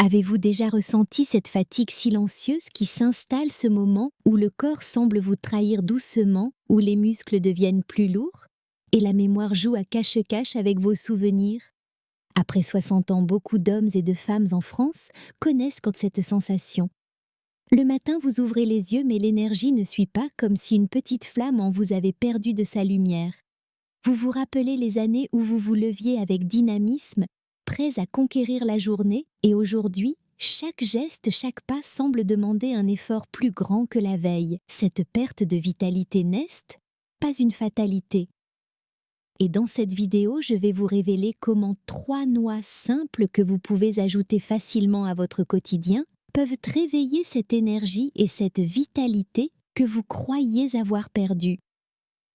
Avez-vous déjà ressenti cette fatigue silencieuse qui s'installe ce moment où le corps semble vous trahir doucement, où les muscles deviennent plus lourds et la mémoire joue à cache-cache avec vos souvenirs? Après 60 ans, beaucoup d'hommes et de femmes en France connaissent cette sensation. Le matin, vous ouvrez les yeux, mais l'énergie ne suit pas, comme si une petite flamme en vous avait perdu de sa lumière. Vous vous rappelez les années où vous vous leviez avec dynamisme, prêts à conquérir la journée, et aujourd'hui, chaque geste, chaque pas semble demander un effort plus grand que la veille. Cette perte de vitalité n'est pas une fatalité. Et dans cette vidéo, je vais vous révéler comment 3 noix simples que vous pouvez ajouter facilement à votre quotidien peuvent réveiller cette énergie et cette vitalité que vous croyiez avoir perdue.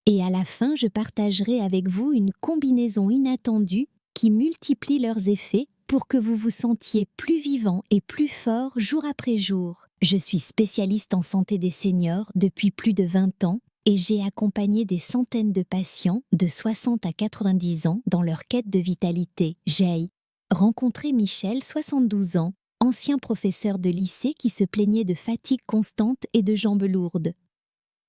Et à la fin, je partagerai avec vous une combinaison inattendue qui multiplie leurs effets pour que vous vous sentiez plus vivant et plus fort jour après jour. Je suis spécialiste en santé des seniors depuis plus de 20 ans et j'ai accompagné des centaines de patients de 60 à 90 ans dans leur quête de vitalité. J'ai rencontré Michel, 72 ans, ancien professeur de lycée qui se plaignait de fatigue constante et de jambes lourdes.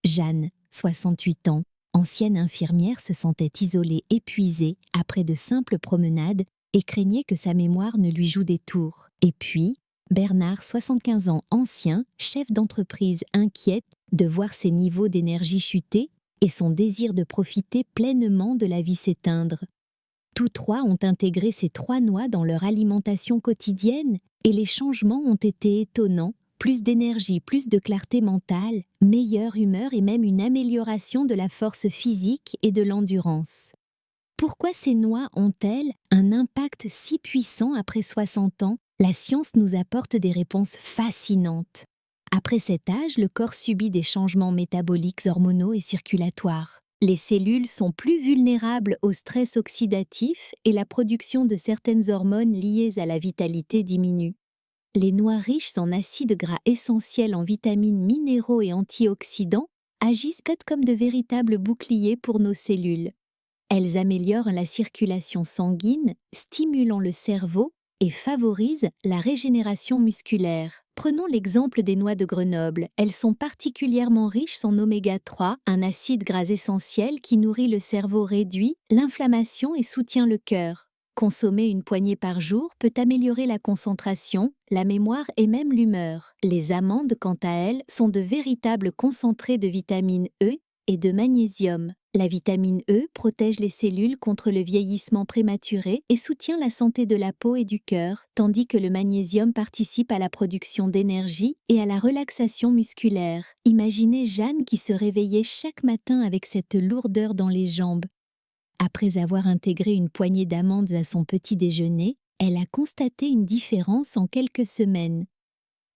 Jeanne, 68 ans, ancienne infirmière, se sentait isolée, épuisée après de simples promenades et craignait que sa mémoire ne lui joue des tours. Et puis, Bernard, 75 ans, ancien, chef d'entreprise, inquiète de voir ses niveaux d'énergie chuter et son désir de profiter pleinement de la vie s'éteindre. Tous trois ont intégré ces 3 noix dans leur alimentation quotidienne et les changements ont été étonnants. Plus d'énergie, plus de clarté mentale, meilleure humeur et même une amélioration de la force physique et de l'endurance. Pourquoi ces noix ont-elles un impact si puissant après 60 ans? La science nous apporte des réponses fascinantes. Après cet âge, le corps subit des changements métaboliques, hormonaux et circulatoires. Les cellules sont plus vulnérables au stress oxydatif et la production de certaines hormones liées à la vitalité diminue. Les noix riches en acides gras essentiels, en vitamines, minéraux et antioxydants agissent comme de véritables boucliers pour nos cellules. Elles améliorent la circulation sanguine, stimulant le cerveau et favorisent la régénération musculaire. Prenons l'exemple des noix de Grenoble. Elles sont particulièrement riches en oméga 3, un acide gras essentiel qui nourrit le cerveau, réduit l'inflammation et soutient le cœur. Consommer une poignée par jour peut améliorer la concentration, la mémoire et même l'humeur. Les amandes, quant à elles, sont de véritables concentrés de vitamine E et de magnésium. La vitamine E protège les cellules contre le vieillissement prématuré et soutient la santé de la peau et du cœur, tandis que le magnésium participe à la production d'énergie et à la relaxation musculaire. Imaginez Jeanne qui se réveillait chaque matin avec cette lourdeur dans les jambes. Après avoir intégré une poignée d'amandes à son petit déjeuner, elle a constaté une différence en quelques semaines.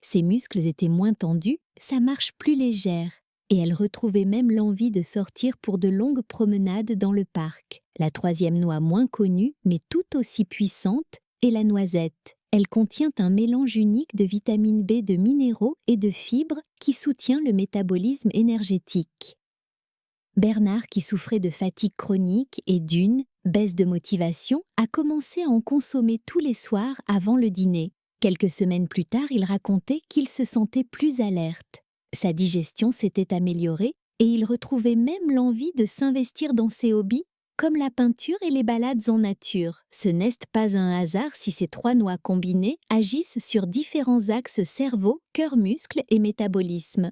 Ses muscles étaient moins tendus, sa marche plus légère, et elle retrouvait même l'envie de sortir pour de longues promenades dans le parc. La 3e noix, moins connue, mais tout aussi puissante, est la noisette. Elle contient un mélange unique de vitamine B, de minéraux et de fibres qui soutient le métabolisme énergétique. Bernard, qui souffrait de fatigue chronique et d'une baisse de motivation, a commencé à en consommer tous les soirs avant le dîner. Quelques semaines plus tard, il racontait qu'il se sentait plus alerte. Sa digestion s'était améliorée et il retrouvait même l'envie de s'investir dans ses hobbies, comme la peinture et les balades en nature. Ce n'est pas un hasard si ces 3 noix combinées agissent sur différents axes cerveau, cœur, muscle et métabolisme.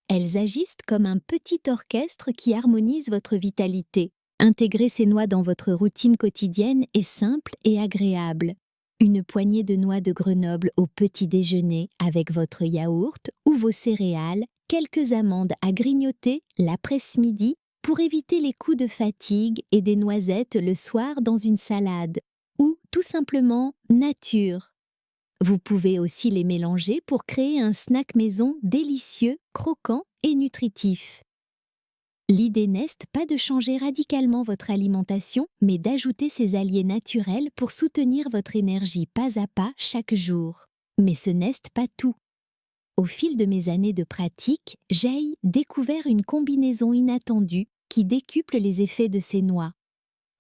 Elles agissent comme un petit orchestre qui harmonise votre vitalité. Intégrer ces noix dans votre routine quotidienne est simple et agréable. Une poignée de noix de Grenoble au petit déjeuner avec votre yaourt ou vos céréales, quelques amandes à grignoter l'après-midi pour éviter les coups de fatigue et des noisettes le soir dans une salade. Ou tout simplement nature. Vous pouvez aussi les mélanger pour créer un snack maison délicieux, croquant et nutritif. L'idée n'est pas de changer radicalement votre alimentation, mais d'ajouter ces alliés naturels pour soutenir votre énergie pas à pas chaque jour. Mais ce n'est pas tout. Au fil de mes années de pratique, j'ai découvert une combinaison inattendue qui décuple les effets de ces noix.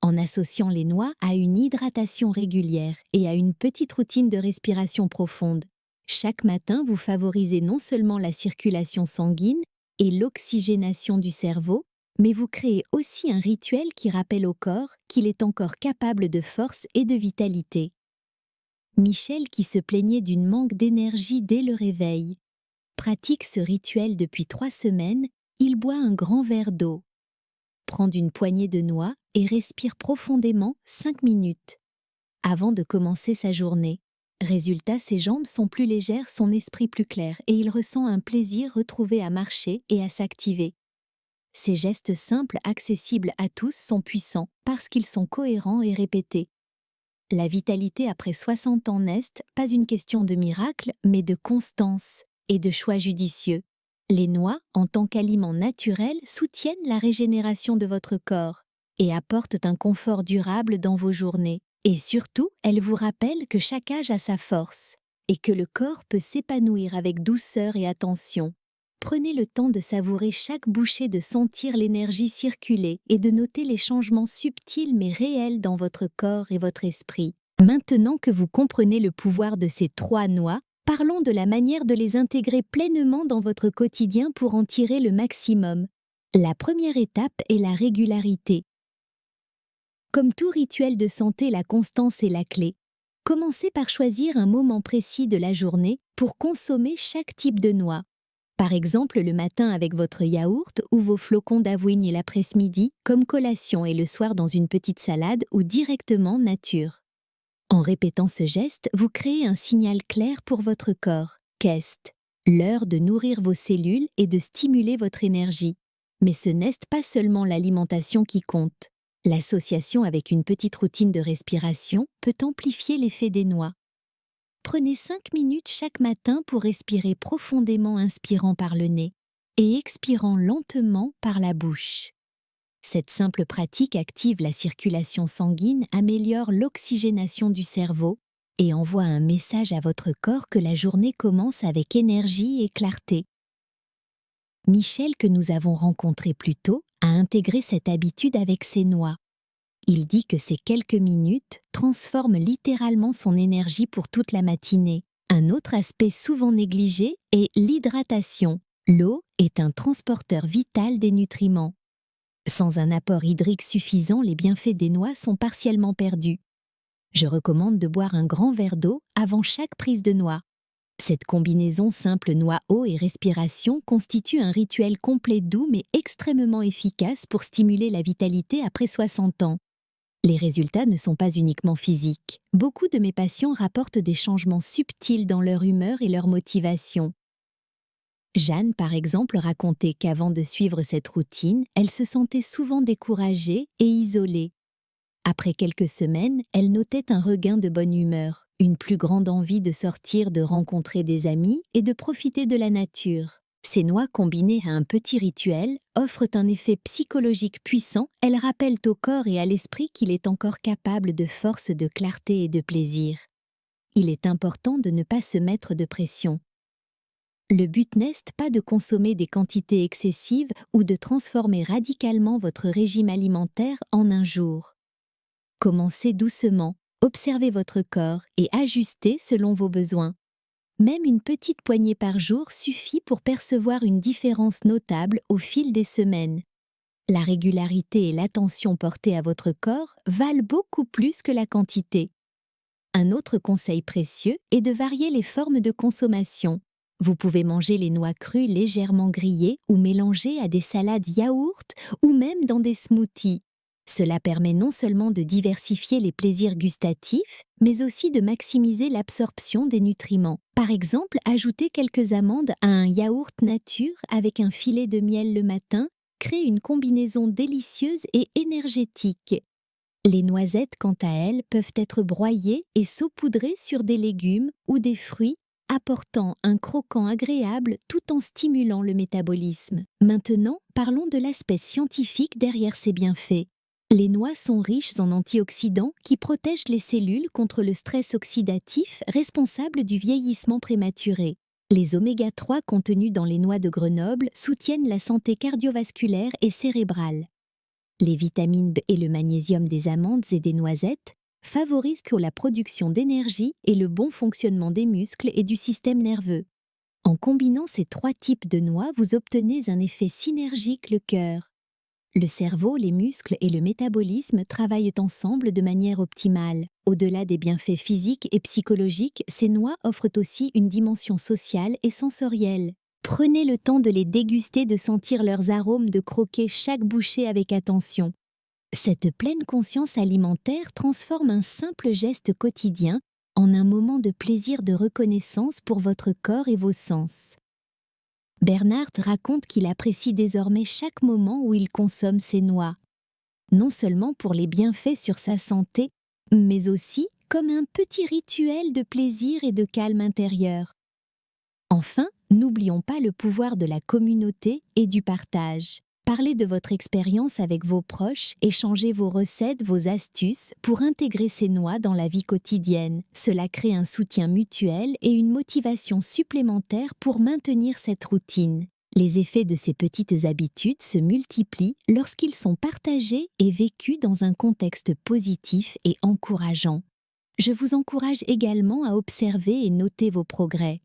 en associant les noix à une hydratation régulière et à une petite routine de respiration profonde. Chaque matin, vous favorisez non seulement la circulation sanguine et l'oxygénation du cerveau, mais vous créez aussi un rituel qui rappelle au corps qu'il est encore capable de force et de vitalité. Michel, qui se plaignait d'une manque d'énergie dès le réveil, pratique ce rituel depuis 3 semaines. Il boit un grand verre d'eau, prend une poignée de noix et respire profondément 5 minutes avant de commencer sa journée. Résultat, ses jambes sont plus légères, son esprit plus clair et il ressent un plaisir retrouvé à marcher et à s'activer. Ces gestes simples, accessibles à tous, sont puissants parce qu'ils sont cohérents et répétés. La vitalité après 60 ans n'est pas une question de miracle, mais de constance et de choix judicieux. Les noix, en tant qu'aliment naturel, soutiennent la régénération de votre corps et apportent un confort durable dans vos journées. Et surtout, elles vous rappellent que chaque âge a sa force et que le corps peut s'épanouir avec douceur et attention. Prenez le temps de savourer chaque bouchée, de sentir l'énergie circuler et de noter les changements subtils mais réels dans votre corps et votre esprit. Maintenant que vous comprenez le pouvoir de ces 3 noix, parlons de la manière de les intégrer pleinement dans votre quotidien pour en tirer le maximum. La première étape est la régularité. Comme tout rituel de santé, la constance est la clé. Commencez par choisir un moment précis de la journée pour consommer chaque type de noix. Par exemple, le matin avec votre yaourt ou vos flocons d'avoine et l'après-midi comme collation et le soir dans une petite salade ou directement nature. En répétant ce geste, vous créez un signal clair pour votre corps. Qu'est l'heure de nourrir vos cellules et de stimuler votre énergie. Mais ce n'est pas seulement l'alimentation qui compte. L'association avec une petite routine de respiration peut amplifier l'effet des noix. Prenez 5 minutes chaque matin pour respirer profondément, inspirant par le nez et expirant lentement par la bouche. Cette simple pratique active la circulation sanguine, améliore l'oxygénation du cerveau et envoie un message à votre corps que la journée commence avec énergie et clarté. Michel, que nous avons rencontré plus tôt, a intégré cette habitude avec ses noix. Il dit que ces quelques minutes transforment littéralement son énergie pour toute la matinée. Un autre aspect souvent négligé est l'hydratation. L'eau est un transporteur vital des nutriments. Sans un apport hydrique suffisant, les bienfaits des noix sont partiellement perdus. Je recommande de boire un grand verre d'eau avant chaque prise de noix. Cette combinaison simple noix-eau et respiration constitue un rituel complet, doux mais extrêmement efficace pour stimuler la vitalité après 60 ans. Les résultats ne sont pas uniquement physiques. Beaucoup de mes patients rapportent des changements subtils dans leur humeur et leur motivation. Jeanne, par exemple, racontait qu'avant de suivre cette routine, elle se sentait souvent découragée et isolée. Après quelques semaines, elle notait un regain de bonne humeur, une plus grande envie de sortir, de rencontrer des amis et de profiter de la nature. Ces noix combinées à un petit rituel offrent un effet psychologique puissant. Elles rappellent au corps et à l'esprit qu'il est encore capable de force, de clarté et de plaisir. Il est important de ne pas se mettre de pression. Le but n'est pas de consommer des quantités excessives ou de transformer radicalement votre régime alimentaire en un jour. Commencez doucement, observez votre corps et ajustez selon vos besoins. Même une petite poignée par jour suffit pour percevoir une différence notable au fil des semaines. La régularité et l'attention portée à votre corps valent beaucoup plus que la quantité. Un autre conseil précieux est de varier les formes de consommation. Vous pouvez manger les noix crues légèrement grillées ou mélangées à des salades yaourt ou même dans des smoothies. Cela permet non seulement de diversifier les plaisirs gustatifs, mais aussi de maximiser l'absorption des nutriments. Par exemple, ajoutez quelques amandes à un yaourt nature avec un filet de miel le matin crée une combinaison délicieuse et énergétique. Les noisettes, quant à elles, peuvent être broyées et saupoudrées sur des légumes ou des fruits, apportant un croquant agréable tout en stimulant le métabolisme. Maintenant, parlons de l'aspect scientifique derrière ces bienfaits. Les noix sont riches en antioxydants qui protègent les cellules contre le stress oxydatif responsable du vieillissement prématuré. Les oméga 3 contenus dans les noix de Grenoble soutiennent la santé cardiovasculaire et cérébrale. Les vitamines B et le magnésium des amandes et des noisettes favorisent la production d'énergie et le bon fonctionnement des muscles et du système nerveux. En combinant ces 3 types de noix, vous obtenez un effet synergique le cœur. Le cerveau, les muscles et le métabolisme travaillent ensemble de manière optimale. Au-delà des bienfaits physiques et psychologiques, ces noix offrent aussi une dimension sociale et sensorielle. Prenez le temps de les déguster, de sentir leurs arômes, de croquer chaque bouchée avec attention. Cette pleine conscience alimentaire transforme un simple geste quotidien en un moment de plaisir, de reconnaissance pour votre corps et vos sens. Bernard raconte qu'il apprécie désormais chaque moment où il consomme ces noix, non seulement pour les bienfaits sur sa santé, mais aussi comme un petit rituel de plaisir et de calme intérieur. Enfin, n'oublions pas le pouvoir de la communauté et du partage. Parlez de votre expérience avec vos proches, échangez vos recettes, vos astuces pour intégrer ces noix dans la vie quotidienne. Cela crée un soutien mutuel et une motivation supplémentaire pour maintenir cette routine. Les effets de ces petites habitudes se multiplient lorsqu'ils sont partagés et vécus dans un contexte positif et encourageant. Je vous encourage également à observer et noter vos progrès.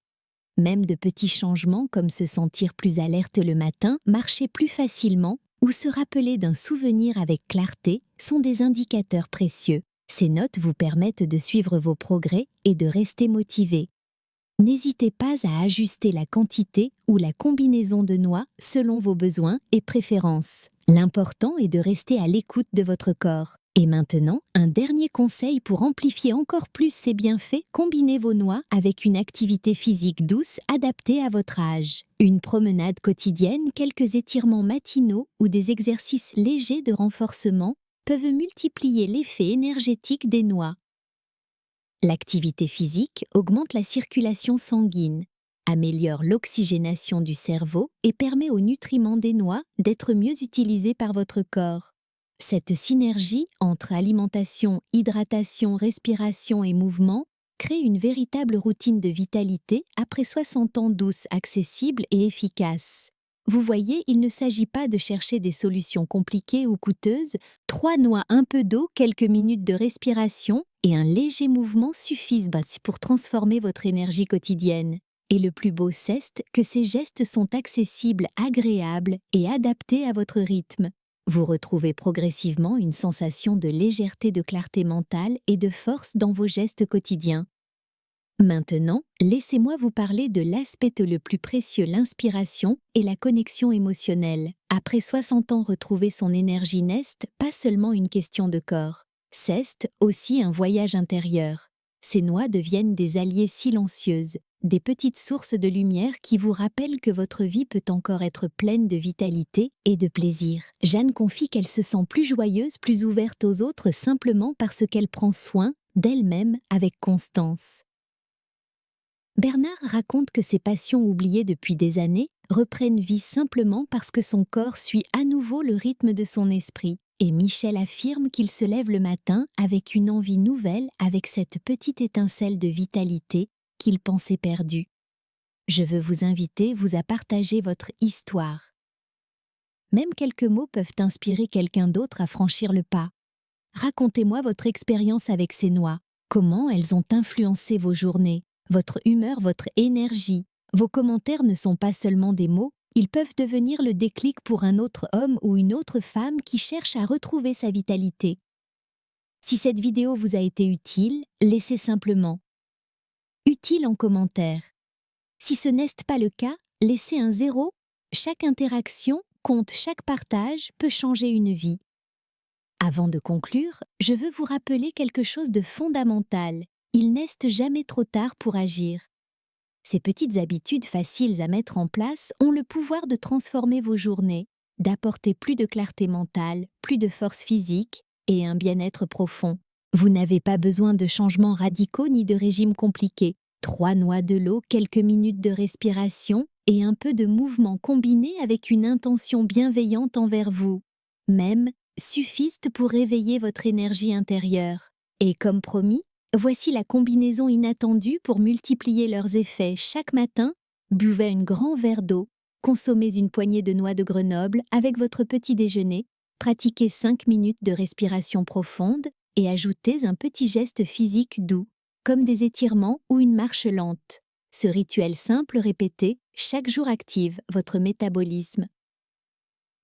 Même de petits changements comme se sentir plus alerte le matin, marcher plus facilement ou se rappeler d'un souvenir avec clarté sont des indicateurs précieux. Ces notes vous permettent de suivre vos progrès et de rester motivé. N'hésitez pas à ajuster la quantité ou la combinaison de noix selon vos besoins et préférences. L'important est de rester à l'écoute de votre corps. Et maintenant, un dernier conseil pour amplifier encore plus ces bienfaits, combinez vos noix avec une activité physique douce adaptée à votre âge. Une promenade quotidienne, quelques étirements matinaux ou des exercices légers de renforcement peuvent multiplier l'effet énergétique des noix. L'activité physique augmente la circulation sanguine, améliore l'oxygénation du cerveau et permet aux nutriments des noix d'être mieux utilisés par votre corps. Cette synergie entre alimentation, hydratation, respiration et mouvement crée une véritable routine de vitalité après 60 ans douce, accessible et efficace. Vous voyez, il ne s'agit pas de chercher des solutions compliquées ou coûteuses. 3 noix, un peu d'eau, quelques minutes de respiration et un léger mouvement suffisent pour transformer votre énergie quotidienne. Et le plus beau, c'est que ces gestes sont accessibles, agréables et adaptés à votre rythme. Vous retrouvez progressivement une sensation de légèreté, de clarté mentale et de force dans vos gestes quotidiens. Maintenant, laissez-moi vous parler de l'aspect le plus précieux, l'inspiration et la connexion émotionnelle. Après 60 ans, retrouver son énergie n'est pas seulement une question de corps, c'est aussi un voyage intérieur. Ces noix deviennent des alliées silencieuses, des petites sources de lumière qui vous rappellent que votre vie peut encore être pleine de vitalité et de plaisir. Jeanne confie qu'elle se sent plus joyeuse, plus ouverte aux autres simplement parce qu'elle prend soin d'elle-même avec constance. Bernard raconte que ses passions oubliées depuis des années reprennent vie simplement parce que son corps suit à nouveau le rythme de son esprit. Et Michel affirme qu'il se lève le matin avec une envie nouvelle, avec cette petite étincelle de vitalité qu'il pensait perdue. Je veux vous inviter à partager votre histoire. Même quelques mots peuvent inspirer quelqu'un d'autre à franchir le pas. Racontez-moi votre expérience avec ces noix. Comment elles ont influencé vos journées, votre humeur, votre énergie. Vos commentaires ne sont pas seulement des mots, ils peuvent devenir le déclic pour un autre homme ou une autre femme qui cherche à retrouver sa vitalité. Si cette vidéo vous a été utile, laissez simplement utile en commentaire. Si ce n'est pas le cas, laissez un 0. Chaque interaction compte, chaque partage peut changer une vie. Avant de conclure, je veux vous rappeler quelque chose de fondamental. Il n'est jamais trop tard pour agir. Ces petites habitudes faciles à mettre en place ont le pouvoir de transformer vos journées, d'apporter plus de clarté mentale, plus de force physique et un bien-être profond. Vous n'avez pas besoin de changements radicaux ni de régimes compliqués. 3 noix de l'eau, quelques minutes de respiration et un peu de mouvement combiné avec une intention bienveillante envers vous. Même suffisent pour réveiller votre énergie intérieure. Et comme promis, voici la combinaison inattendue pour multiplier leurs effets. Chaque matin, buvez un grand verre d'eau, consommez une poignée de noix de Grenoble avec votre petit déjeuner Pratiquez 5 minutes de respiration profonde et ajoutez un petit geste physique doux, comme des étirements ou une marche lente. Ce rituel simple répété chaque jour active votre métabolisme.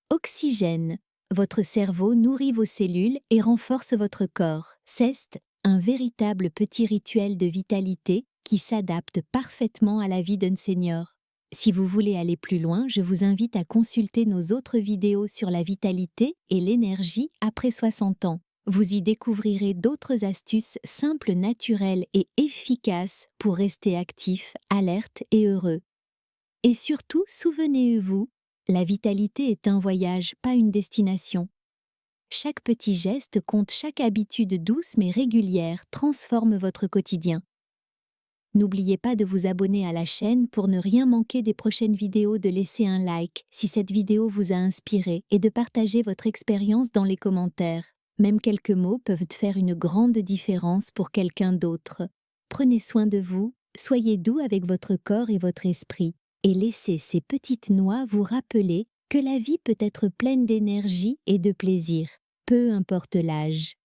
Oxygène. Votre cerveau nourrit vos cellules et renforce votre corps. C'est un véritable petit rituel de vitalité qui s'adapte parfaitement à la vie d'un senior. Si vous voulez aller plus loin, je vous invite à consulter nos autres vidéos sur la vitalité et l'énergie après 60 ans. Vous y découvrirez d'autres astuces simples, naturelles et efficaces pour rester actif, alerte et heureux. Et surtout, souvenez-vous, la vitalité est un voyage, pas une destination. Chaque petit geste compte, chaque habitude douce mais régulière transforme votre quotidien. N'oubliez pas de vous abonner à la chaîne pour ne rien manquer des prochaines vidéos, de laisser un like si cette vidéo vous a inspiré et de partager votre expérience dans les commentaires. Même quelques mots peuvent faire une grande différence pour quelqu'un d'autre. Prenez soin de vous, soyez doux avec votre corps et votre esprit, et laissez ces petites noix vous rappeler que la vie peut être pleine d'énergie et de plaisir, peu importe l'âge.